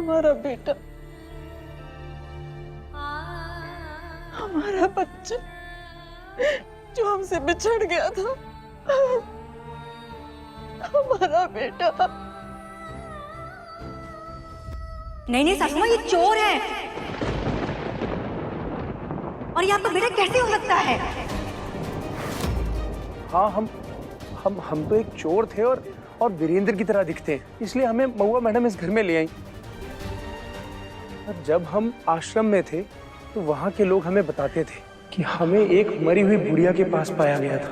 हमारा बेटा, हमारा बच्चा जो हमसे बिछड़ गया था, हमारा बेटा। नहीं नहीं सासू माँ, ये चोर है। और ये आपका बेटा कैसे हो सकता है? हाँ, हम तो एक चोर थे और वीरेंद्र की तरह दिखते हैं, इसलिए हमें महुआ मैडम इस घर में ले आई। और जब हम आश्रम में थे तो वहां के लोग हमें बताते थे कि हमें एक मरी हुई बुढ़िया के पास पाया गया था।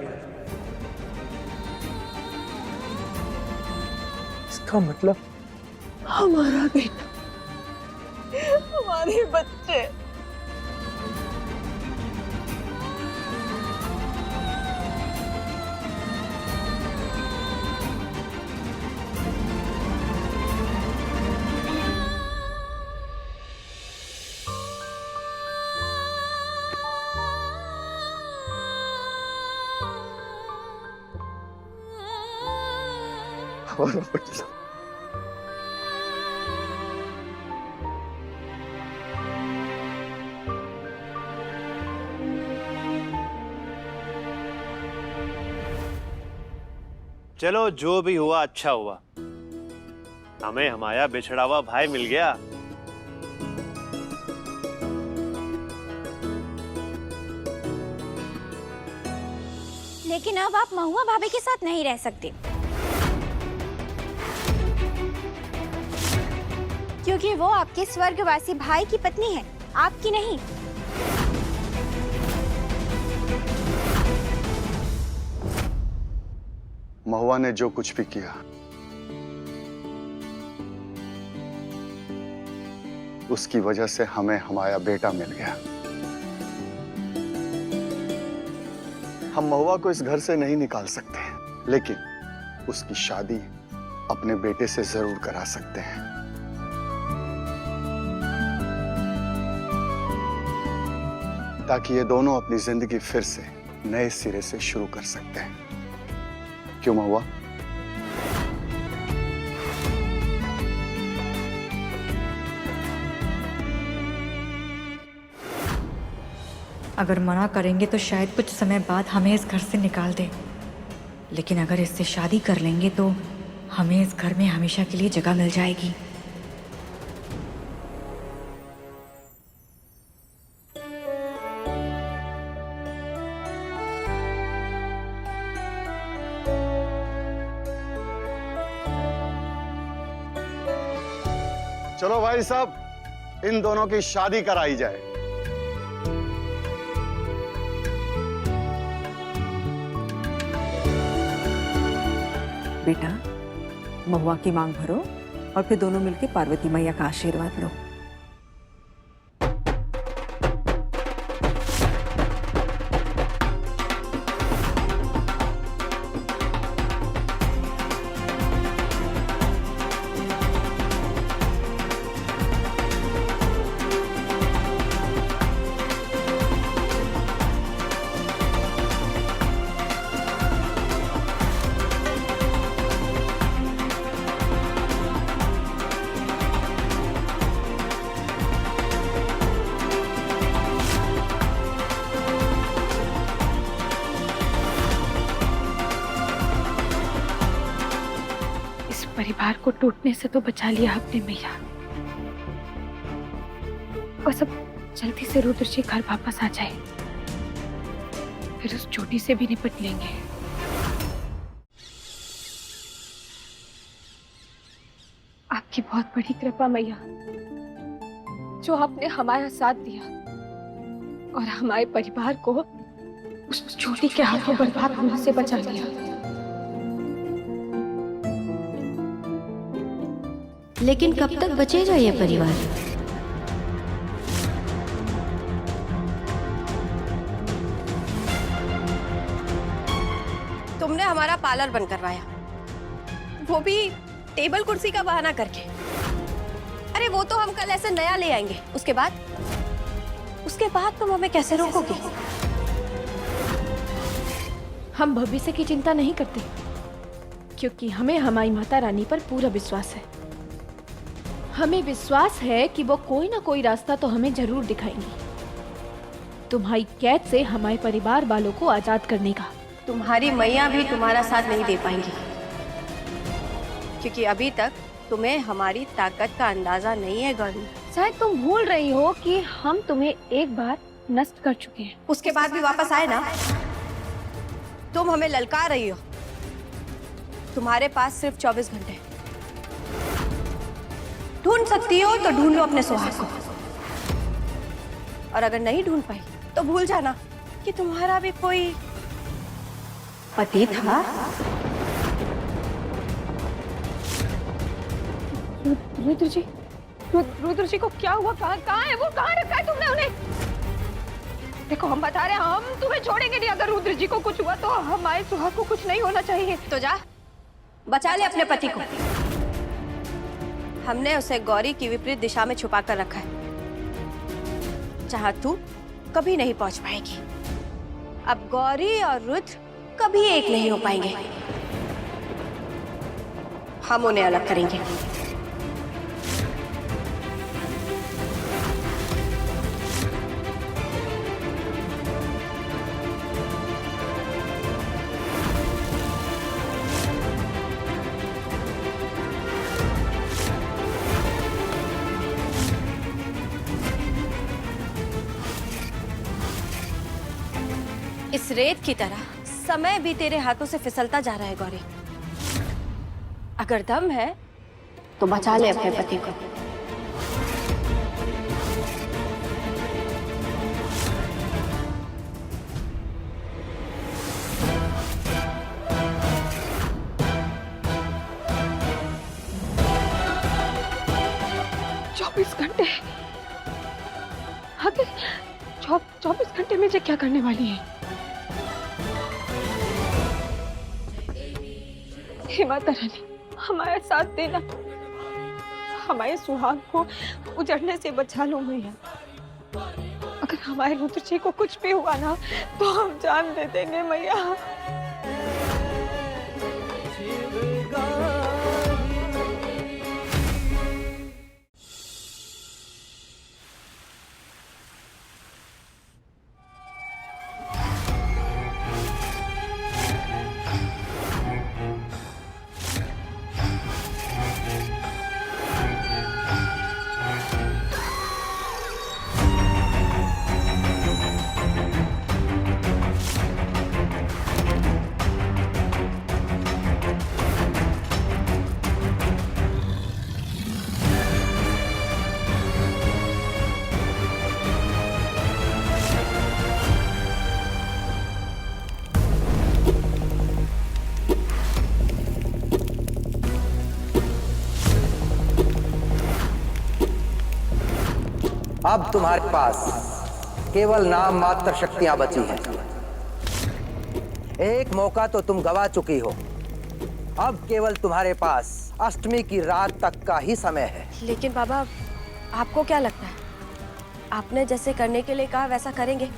इसका मतलब हमारा बेटा, हमारे बच्चे। हमारा बच्चा। चलो, जो भी हुआ अच्छा हुआ, हमें हमारा बिछड़ा हुआ भाई मिल गया। लेकिन अब आप महुआ भाभी के साथ नहीं रह सकते, क्योंकि वो आपके स्वर्गवासी भाई की पत्नी है, आपकी नहीं। महुआ ने जो कुछ भी किया, उसकी वजह से हमें हमारा बेटा मिल गया। हम महुआ को इस घर से नहीं निकाल सकते, लेकिन उसकी शादी अपने बेटे से जरूर करा सकते हैं। ताकि ये दोनों अपनी जिंदगी फिर से नए सिरे से शुरू कर सकते हैं। क्यों महुआ? अगर मना करेंगे तो शायद कुछ समय बाद हमें इस घर से निकाल दे, लेकिन अगर इससे शादी कर लेंगे तो हमें इस घर में हमेशा के लिए जगह मिल जाएगी। चलो भाई साहब, इन दोनों की शादी कराई जाए। बेटा, महुआ की मांग भरो और फिर दोनों मिलकर पार्वती मैया का आशीर्वाद लो। परिवार को टूटने से तो बचा लिया आपने मैया। बस अब जल्दी से रुद्र जी घर वापस आ जाए, फिर उस चोटी से भी निपट लेंगे। आपकी बहुत बड़ी कृपा मैया, जो आपने हमारा साथ दिया और हमारे परिवार को उस चोटी के हाथों बर्बाद होने से बचा लिया। लेकिन कब तक बचेगा ये परिवार? तुमने हमारा पार्लर बंद करवाया, वो भी टेबल कुर्सी का बहाना करके। अरे वो तो हम कल ऐसे नया ले आएंगे, उसके बाद तुम हमें कैसे रोकोगे? हम भविष्य की चिंता नहीं करते, क्योंकि हमें हमारी माता रानी पर पूरा विश्वास है। हमें विश्वास है कि वो कोई ना कोई रास्ता तो हमें जरूर दिखाएंगी, तुम्हारी कैद से हमारे परिवार वालों को आजाद करने का। तुम्हारी मैया भी तुम्हारा साथ नहीं दे पाएंगी, क्योंकि अभी तक तुम्हें हमारी ताकत का अंदाजा नहीं है गौरी। शायद तुम भूल रही हो कि हम तुम्हें एक बार नष्ट कर चुके हैं। उसके बाद भी वापस आए ना, तुम हमें ललकार रही हो। तुम्हारे पास सिर्फ 24 घंटे, ढूंढ सकती हो तो ढूंढ लो अपने सुहाग को, और अगर नहीं ढूंढ पाई तो भूल जाना कि तुम्हारा भी कोई पति था। रुद्र जी को क्या हुआ? कहाँ है वो? कहाँ रखा है तुमने उन्हें? देखो हम बता रहे हैं, हम तुम्हें छोड़ेंगे नहीं। अगर रुद्र जी को कुछ हुआ तो हमारे सुहाग को कुछ नहीं होना चाहिए। तो जा बचा ले अपने पति को। हमने उसे गौरी की विपरीत दिशा में छुपा कर रखा है, जहां तू कभी नहीं पहुंच पाएगी। अब गौरी और रुद्र कभी एक नहीं हो पाएंगे, हम उन्हें अलग करेंगे। इस रेत की तरह समय भी तेरे हाथों से फिसलता जा रहा है गौरी। अगर दम है तो बचा ले अपने पति को। घंटे आखिर 24 घंटे में ये क्या करने वाली है? हे माता रानी, हमारा साथ देना, हमारे सुहाग को उजड़ने से बचा लो मैया। अगर हमारे रुद्र जी को कुछ भी हुआ ना तो हम जान दे देंगे मैया। अब तुम्हारे पास केवल नाम मात्र शक्तियां बची हैं। एक मौका तो तुम गवा चुकी हो, अब केवल तुम्हारे पास अष्टमी की रात तक का ही समय है। लेकिन बाबा, आपको क्या लगता है, आपने जैसे करने के लिए कहा वैसा करेंगे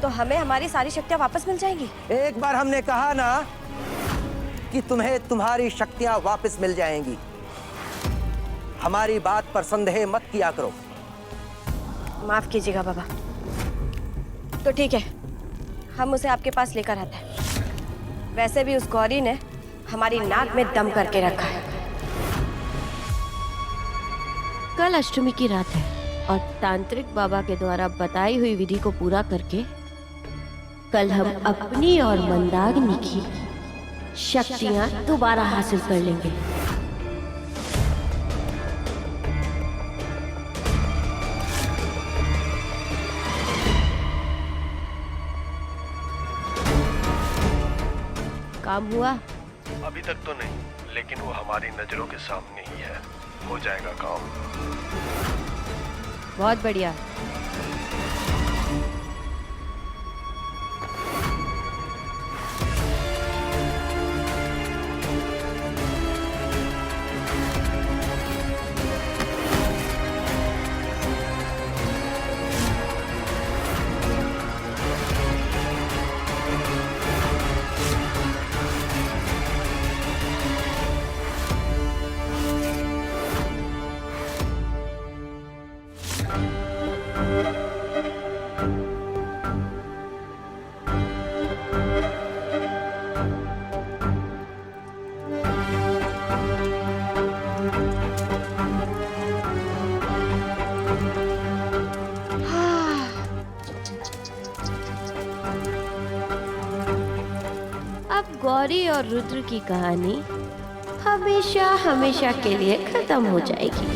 तो हमें हमारी सारी शक्तियां वापस मिल जाएंगी? एक बार हमने कहा ना कि तुम्हें तुम्हारी शक्तियां वापस मिल जाएंगी। हमारी बात पर संदेह मत किया करो। माफ कीजिएगा बाबा। तो ठीक है, हम उसे आपके पास लेकर आते हैं। वैसे भी उस गौरी ने हमारी नाक में दम करके रखा है। कल अष्टमी की रात है और तांत्रिक बाबा के द्वारा बताई हुई विधि को पूरा करके कल हम अपनी और मंदाकिनी की शक्तियां दोबारा हासिल कर लेंगे। काम हुआ? अभी तक तो नहीं, लेकिन वो हमारी नजरों के सामने ही है। हो जाएगा काम। बहुत बढ़िया। गौरी और रुद्र की कहानी हमेशा हमेशा के लिए खत्म हो जाएगी।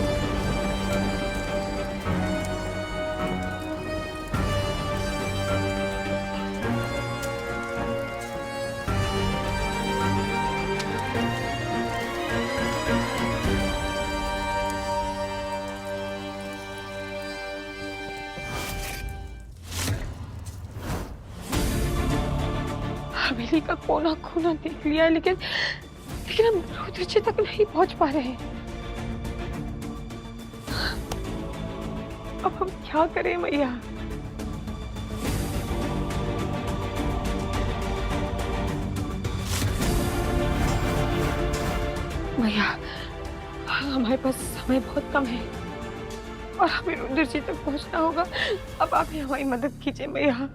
हवेली का कोना कोना देख लिया है, लेकिन हम रुद्र जी तक नहीं पहुंच पा रहे हैं। अब हम क्या करें मैया? मैया, हमारे पास समय बहुत कम है और हमें रुद्र जी तक पहुंचना होगा। अब आप ही हमारी मदद कीजिए मैया।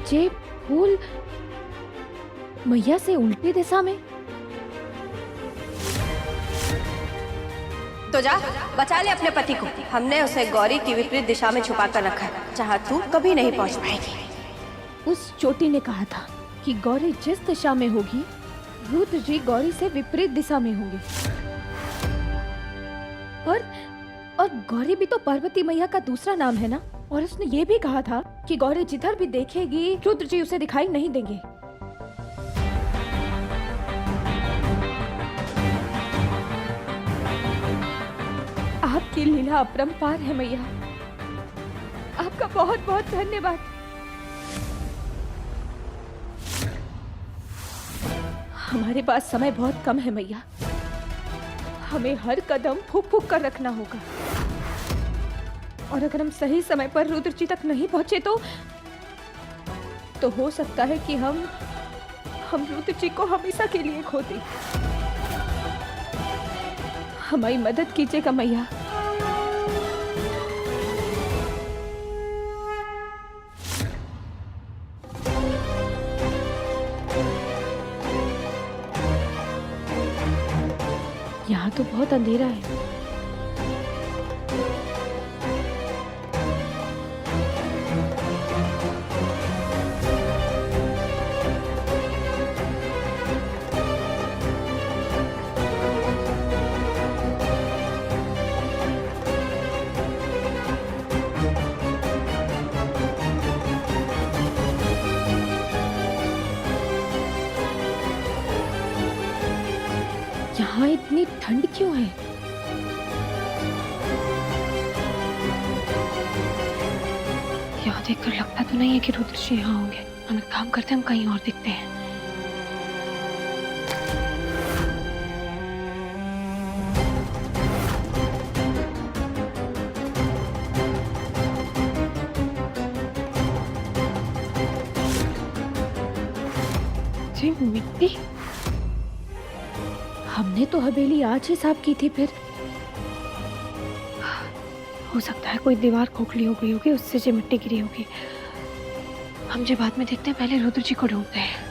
जे फूल मैया से उल्टी दिशा में। तो जा बचा ले अपने पति को। हमने उसे गौरी की विपरीत दिशा में छुपा कर रखा है, जहाँ तू कभी नहीं पहुँच पाएगी। उस चोटी ने कहा था कि गौरी जिस दिशा में होगी, रुद्र जी गौरी से विपरीत दिशा में होंगे। और गौरी भी तो पार्वती मैया का दूसरा नाम है ना। और उसने ये भी कहा था कि गौरी जिधर भी देखेगी रुद्र जी उसे दिखाई नहीं देंगे। आपकी लीला अपरंपार है मैया। आपका बहुत बहुत धन्यवाद। हमारे पास समय बहुत कम है मैया। हमें हर कदम फूक फूक कर रखना होगा। और अगर हम सही समय पर रुद्र जी तक नहीं पहुंचे तो हो सकता है कि हम रुद्र जी को हमेशा के लिए खो दें। हमारी मदद कीजिएगा मैया। यहाँ तो बहुत अंधेरा है। यहाँ इतनी ठंड क्यों है? यहाँ देखकर लगता तो नहीं है कि रुद्र जी यहाँ होंगे। हम एक काम करते हैं, हम कहीं और दिखते हैं। जी मिट्टी, हमने तो हवेली आज ही साफ की थी। फिर हो सकता है कोई दीवार खोखली हो गई होगी, उससे जो मिट्टी गिरी होगी। हम जो बाद में देखते हैं, पहले रुद्र जी को ढूंढते हैं।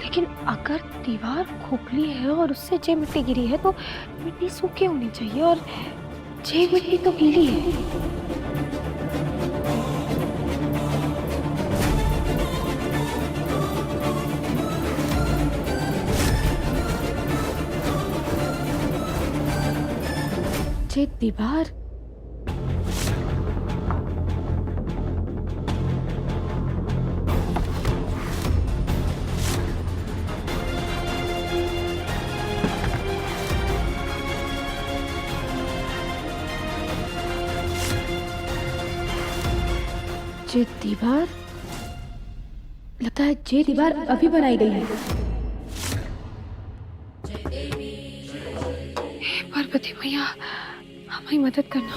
लेकिन अगर दीवार खोखली है और उससे जे मिट्टी गिरी है तो मिट्टी सूखी होनी चाहिए, और जे मिट्टी तो गीली है। जे दीवार ये दीवार, लगता है ये दीवार अभी बनाई गई है। हे पार्वती मैया, हमारी मदद करना।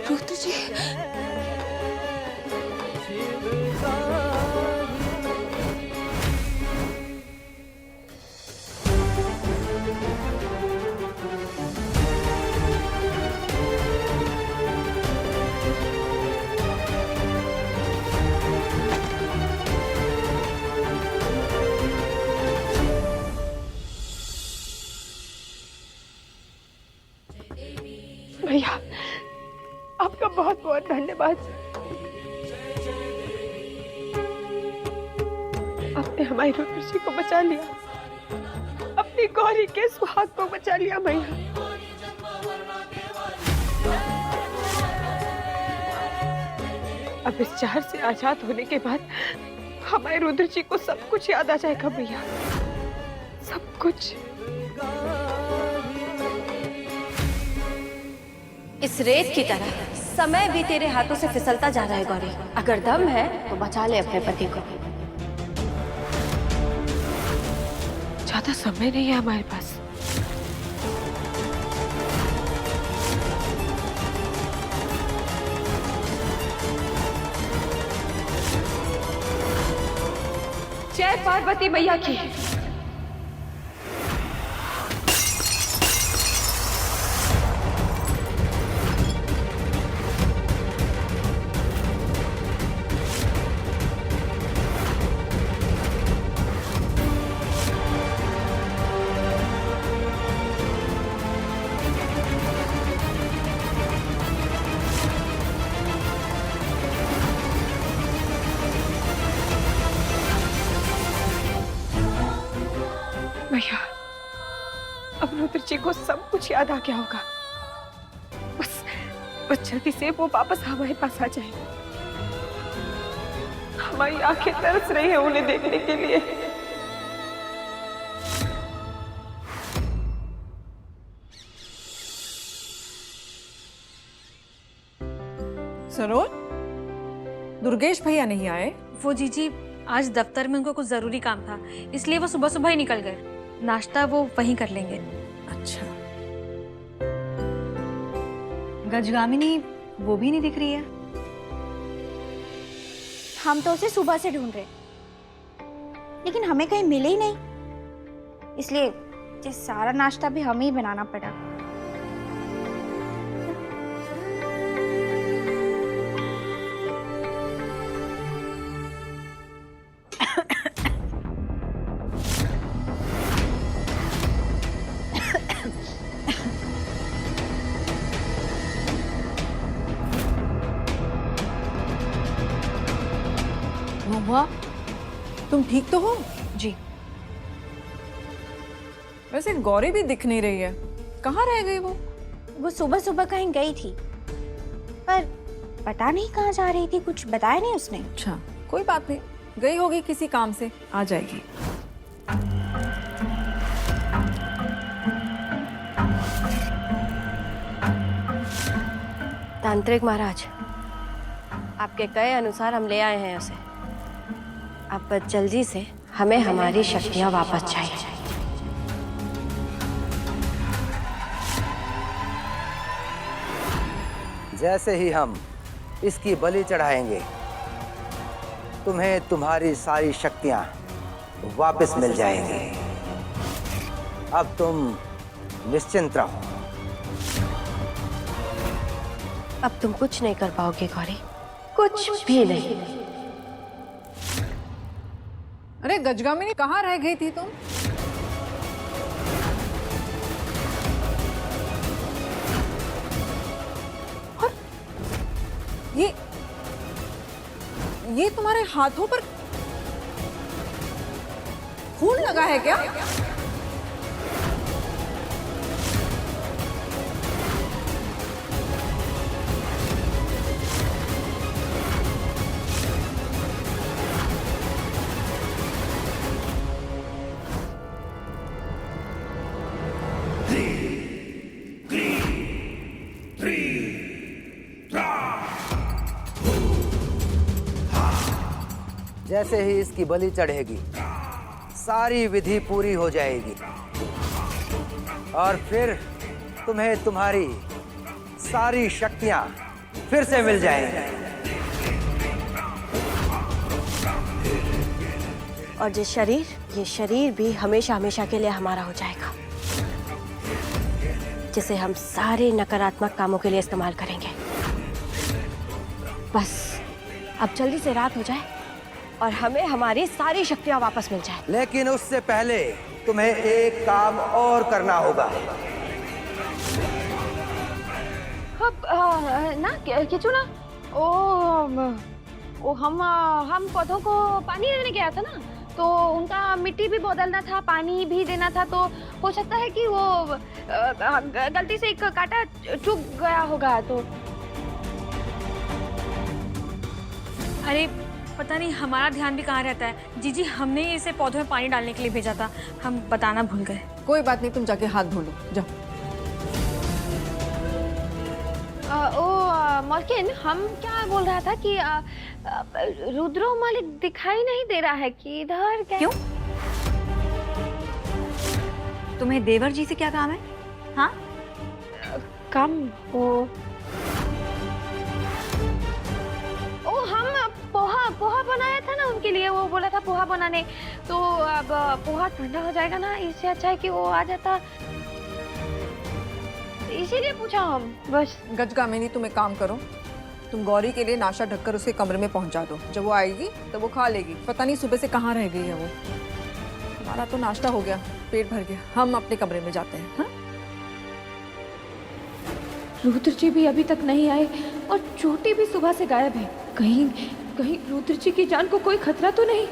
रुद्र जी, भैया आपका बहुत बहुत धन्यवाद। आपने हमारी रुद्र जी को बचा लिया, अपनी गौरी के सुहाग को बचा लिया भैया। अब इस जहर से आजाद होने के बाद हमारे रुद्र जी को सब कुछ याद आ जाएगा भैया, सब कुछ। इस रेत की तरह समय भी तेरे हाथों से फिसलता जा रहा है गौरी। अगर दम है तो बचा ले अपने पति को। ज्यादा समय नहीं है हमारे पास। जय पार्वती मैया की। भैया अब रुद्र जी को सब कुछ याद आ गया होगा। बस जल्दी से वो वापस हमारे पास आ जाए। हमारी आंखें तरस रही है उन्हें देखने के लिए। सरोज, दुर्गेश भैया नहीं आए? वो जीजी आज दफ्तर में उनको कुछ जरूरी काम था, इसलिए वो सुबह सुबह ही निकल गए। नाश्ता वो वहीं कर लेंगे। अच्छा। गजगामिनी वो भी नहीं दिख रही है। हम तो उसे सुबह से ढूंढ रहे, लेकिन हमें कहीं मिले ही नहीं, इसलिए ये सारा नाश्ता भी हमें ही बनाना पड़ा। महुआ, तुम ठीक तो हो? जी। वैसे गौरी भी दिख नहीं रही है, कहाँ रह गई वो? वो सुबह सुबह कहीं गई थी, पर पता नहीं कहाँ जा रही थी, कुछ बताया नहीं उसने। अच्छा, कोई बात नहीं, गई होगी किसी काम से, आ जाएगी। तांत्रिक महाराज, आपके कहे अनुसार हम ले आए हैं उसे। अब बस जल्दी से हमें हमारी शक्तियां वापस चाहिए। जैसे ही हम इसकी बलि चढ़ाएंगे, तुम्हें तुम्हारी सारी शक्तियां वापस मिल जाएंगी। अब तुम निश्चिंत रहो। अब तुम कुछ नहीं कर पाओगे गौरी, कुछ भी नहीं। अरे गजगामिनी, कहाँ रह गई थी तुम? और ये तुम्हारे हाथों पर घून लगा है क्या? जैसे ही इसकी बलि चढ़ेगी सारी विधि पूरी हो जाएगी और फिर तुम्हें तुम्हारी सारी शक्तियां फिर से मिल जाएंगी। और ये शरीर भी हमेशा हमेशा के लिए हमारा हो जाएगा, जिसे हम सारे नकारात्मक कामों के लिए इस्तेमाल करेंगे। बस अब जल्दी से रात हो जाए और हमें हमारी सारी शक्तियां वापस मिल जाए। लेकिन उससे पहले तुम्हें एक काम और करना होगा। किचू ना हम पौधों को पानी देने गया था ना, तो उनका मिट्टी भी बदलना था, पानी भी देना था, तो हो सकता है कि वो गलती से एक कांटा चुभ गया होगा। तो अरे पता नहीं हमारा ध्यान भी कहाँ रहता है। जीजी हमने ही इसे पौधों में पानी डालने के लिए भेजा था, हम बताना भूल गए। कोई बात नहीं, तुम जाके हाथ धो लो, जाओ। मलकिन, हम क्या बोल रहा था कि रुद्रो मालिक दिखाई नहीं दे रहा है कि इधर क्या? क्यों? तुम्हें देवर जी से क्या काम है? हाँ, काम हो। हम पोहा बनाया था ना उनके लिए, वो बोला था पोहा बनाने, तो अब पोहा ठंडा हो जाएगा ना, इससे अच्छा है कि वो आ जाता, इसीलिए पूछा हम। बस गजगामिनी, तुम एक काम करो, तुम गौरी के लिए नाश्ता ढककर उसके कमरे में पहुंचा दो। जब वो आएगी तो वो खा लेगी। पता नहीं सुबह से कहाँ रह गई है वो। हमारा तो नाश्ता हो गया, पेट भर गया, हम अपने कमरे में जाते हैं। हाँ? रुद्र जी भी अभी तक नहीं आए और चोटी भी सुबह से गायब है। कहीं रुद्र जी की जान को कोई खतरा तो नहीं?